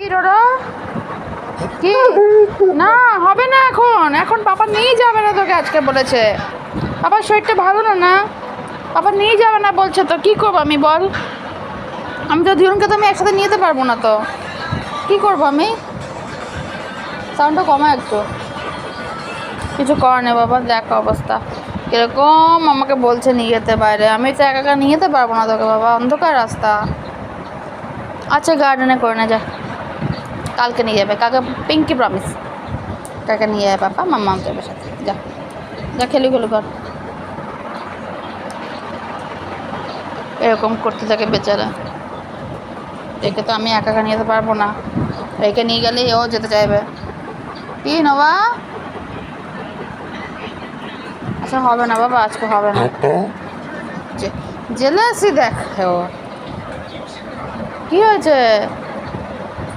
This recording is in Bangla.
কি রোরা কি না হবে না, এখন এখন পাপা নিয়ে যাবে না তোকে, আজকে বলেছে পাপার শরীরটা ভালো না না, পাপা নিয়ে যাবে না বলছে, তো কি করবো আমি বল? আমি তো ধীরনকে তো আমি একসাথে নিয়ে যেতে পারবো না, তো কি করবো আমি? সাউন্ডটা কমা একটু, কিছু করার নেই বাবা, দেখ অবস্থা কিরকম আমাকে বলছে নিয়ে যেতে বাইরে, আমি তো একা একা নিয়ে যেতে পারবো না তোকে বাবা, অন্ধকার রাস্তা। আচ্ছা গার্ডেনে করে না, যা কালকে নিয়ে যাবে, কালকে পিঙ্কি প্রমিস, কালকে নিয়ে যাবে পাপা, মাম্মা যাবে সাথে, যা যা খেলি কর। এরকম করতে থাকে বেচারা, একে তো আমি একা একা নিয়ে যেতে পারবো না, একে নিয়ে গেলে এও যেতে চাইবে। কি নবা? আচ্ছা হবে না বাবা, আজকে হবে না, জেলে আসি দেখ। ও কি হয়েছে?